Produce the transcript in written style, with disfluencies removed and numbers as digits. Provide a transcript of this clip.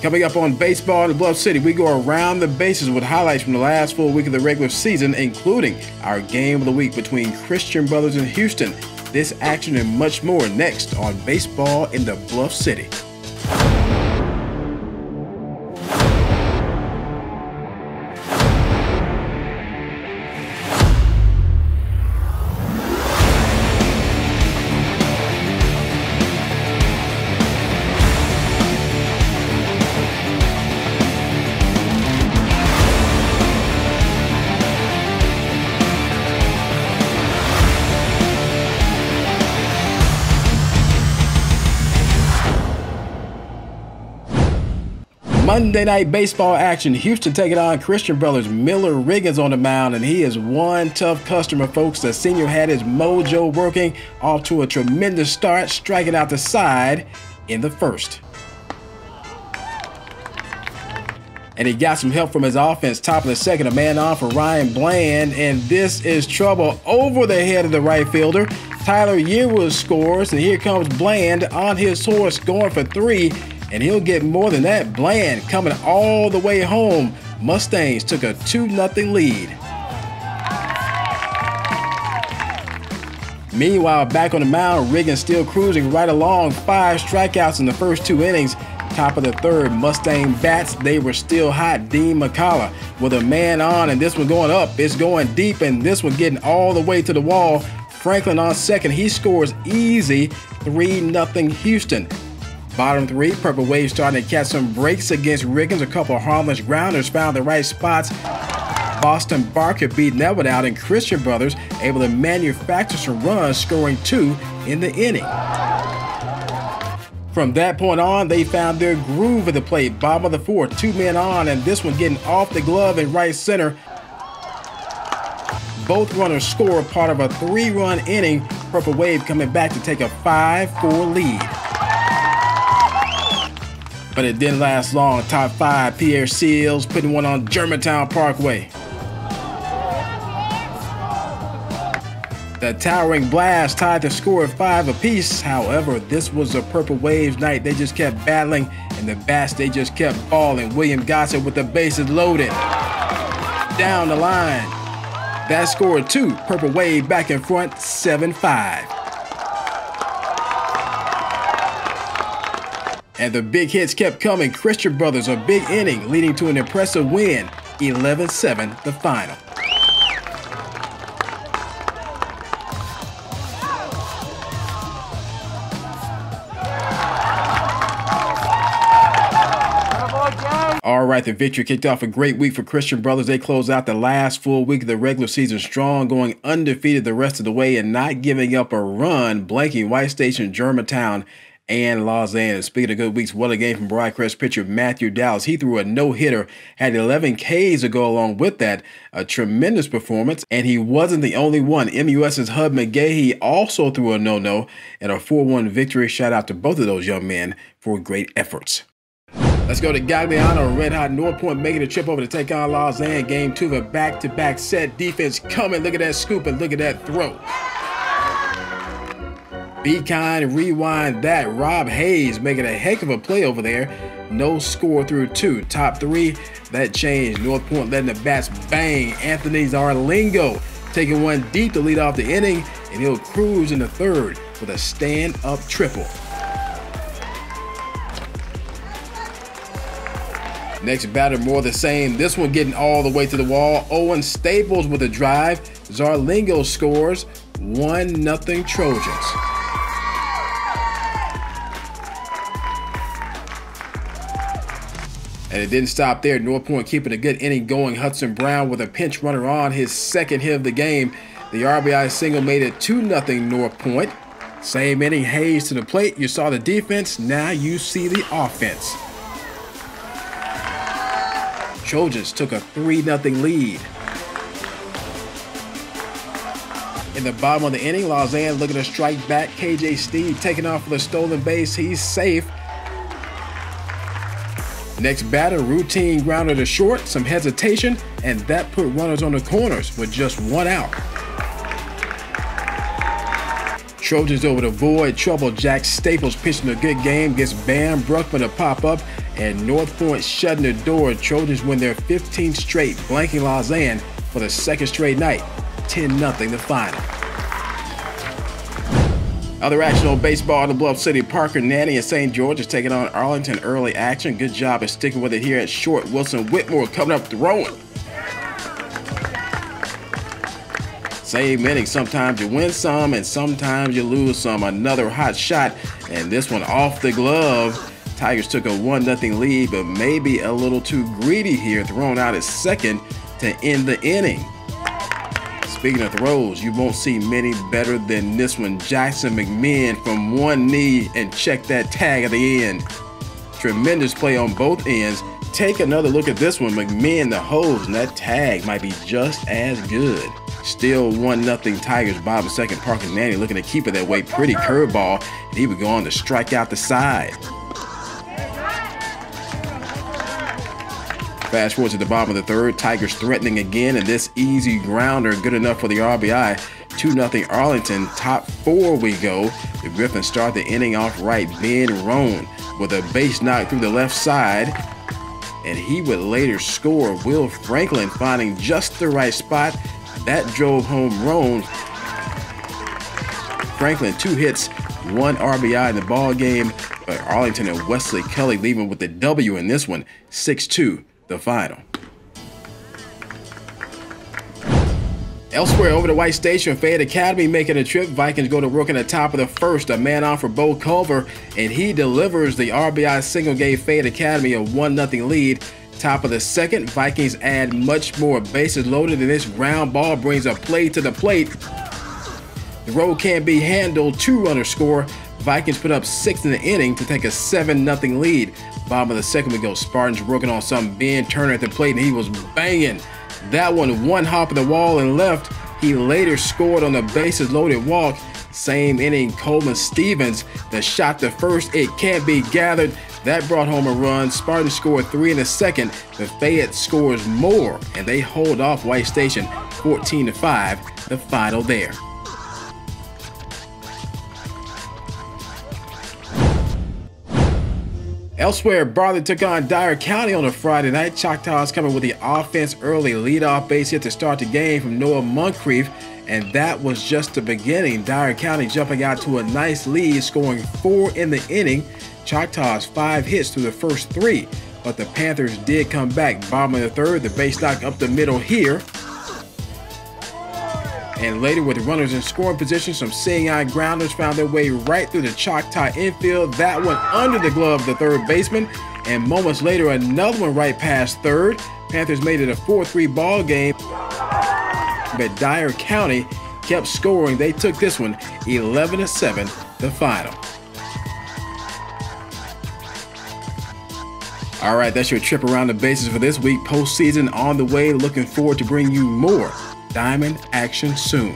Coming up on Baseball in Bluff City, we go around the bases with highlights from the last full week of the regular season, including our game of the week between Christian Brothers and Houston. This action and much more next on Baseball in the Bluff City. Monday night baseball action. Houston taking on Christian Brothers. Miller Riggins on the mound, and he is one tough customer, folks. The senior had his mojo working, off to a tremendous start, striking out the side in the first. And he got some help from his offense. Top of the second, a man on for Ryan Bland, and this is trouble over the head of the right fielder. Tyler Yearwood scores, and here comes Bland on his horse going for three. And he'll get more than that. Bland coming all the way home. Mustangs took a 2-0 lead. Meanwhile, back on the mound, Riggins still cruising right along. 5 strikeouts in the first 2 innings. Top of the third, Mustang bats, they were still hot. Dean McCullough with a man on, and this one going up. It's going deep, and this one getting all the way to the wall. Franklin on second. He scores easy. 3-0 Houston. Bottom 3, Purple Wave starting to catch some breaks against Riggins. A couple of harmless grounders found the right spots. Boston Barker beating that one out, and Christian Brothers able to manufacture some runs, scoring 2 in the inning. From that point on, they found their groove at the plate. Bottom of the 4th, 2 men on, and this one getting off the glove in right center. Both runners score, part of a 3-run inning. Purple Wave coming back to take a 5-4 lead. But it didn't last long. Top 5, Pierre Seals putting one on Germantown Parkway. The towering blast tied the score at 5 apiece. However, this was a Purple Waves night. They just kept battling, and the bats, they just kept balling. William Gossett with the bases loaded. Down the line. That scored 2. Purple Wave back in front, 7-5. And the big hits kept coming. Christian Brothers, a big inning, leading to an impressive win. 11-7, the final. All right, the victory kicked off a great week for Christian Brothers. They closed out the last full week of the regular season strong, going undefeated the rest of the way and not giving up a run, blanking White Station, Germantown, and Lausanne. Speaking of good weeks, what a game from Briarcrest pitcher Matthew Dallas. He threw a no-hitter, had 11 Ks to go along with that. A tremendous performance, and he wasn't the only one. MUS's Hud McGahee also threw a no-no and a 4-1 victory. Shout out to both of those young men for great efforts. Let's go to Gagliano. Red Hot Northpoint making a trip over to take on Lausanne. Game 2 of a back-to-back set. Defense coming. Look at that scoop and look at that throw. Be kind, rewind that. Rob Hayes making a heck of a play over there. No score through 2. Top 3, that changed. Northpoint letting the bats bang. Anthony Zarlingo taking one deep to lead off the inning, and he'll cruise in the 3rd with a stand-up triple. Next batter, more the same. This one getting all the way to the wall. Owen Staples with a drive. Zarlingo scores. 1-0 Trojans. And it didn't stop there. Northpoint keeping a good inning going. Hudson Brown with a pinch runner on his 2nd hit of the game. The RBI single made it 2-0 Northpoint. Same inning, Hayes to the plate. You saw the defense, now you see the offense. Trojans took a 3-0 lead. In the bottom of the inning, Lausanne looking to strike back. KJ Steve taking off for the stolen base. He's safe. Next batter, routine grounder to short, some hesitation, and that put runners on the corners with just 1 out. Trojans over to avoid trouble. Jack Staples pitching a good game, gets Bam Bruckman to pop up, and Northpoint shutting the door. Trojans win their 15th straight, blanking Lausanne for the second straight night. 10-0 the final. Other action on baseball in the Bluff City. Parker Nanny and St. George is taking on Arlington early action. Good job at sticking with it here at short. Wilson Whitmore coming up throwing. Same inning, sometimes you win some and sometimes you lose some. Another hot shot, and this one off the glove. Tigers took a 1-0 lead, but maybe a little too greedy here, thrown out at second to end the inning. Speaking of throws, you won't see many better than this one. Jackson McMahon from one knee, and check that tag at the end. Tremendous play on both ends. Take another look at this one. McMahon the hose, and that tag might be just as good. Still 1-0 Tigers. Bottom second. Parker Nanny looking to keep it that way. Pretty curveball, and he would go on to strike out the side. Fast forward to the bottom of the third. Tigers threatening again, and this easy grounder good enough for the RBI. 2-0 Arlington. Top four we go. The Griffins start the inning off right. Ben Roan with a base knock through the left side, and he would later score. Will Franklin finding just the right spot. That drove home Roan. Franklin 2 hits, 1 RBI in the ball game. But Arlington and Wesley Kelly leaving with the W in this one. 6-2 the final. Elsewhere over the White Station, Fayette Academy making a trip. Vikings go to work in the top of the first. A man on for Bo Culver, and he delivers the RBI single, gave Fayette Academy a 1-0 lead. Top of the second, Vikings add much more. Bases loaded, and this ground ball brings a play to the plate. The road can't be handled. 2-runner score. Vikings put up 6 in the inning to take a 7-0 lead. Bottom of the second we go. Spartans working on some. Ben Turner at the plate, and he was banging. That one hop of the wall and left. He later scored on the bases loaded walk. Same inning, Coleman Stevens that shot the first. It can't be gathered. That brought home a run. Spartans scored 3 in the second, but Fayette scores more, and they hold off White Station 14-5, the final there. Elsewhere, Bartlett took on Dyer County on a Friday night. Choctaws coming with the offense early. Leadoff base hit to start the game from Noah Moncrief, and that was just the beginning. Dyer County jumping out to a nice lead, scoring 4 in the inning. Choctaws 5 hits through the first 3, but the Panthers did come back. Bottom of the third, the base knock up the middle here. And later, with runners in scoring position, some seeing-eye grounders found their way right through the Choctaw infield. That one under the glove of the third baseman, and moments later, another one right past third. Panthers made it a 4-3 ball game, but Dyer County kept scoring. They took this one 11-7, the final. All right, that's your trip around the bases for this week. Postseason on the way. Looking forward to bringing you more Diamond action soon.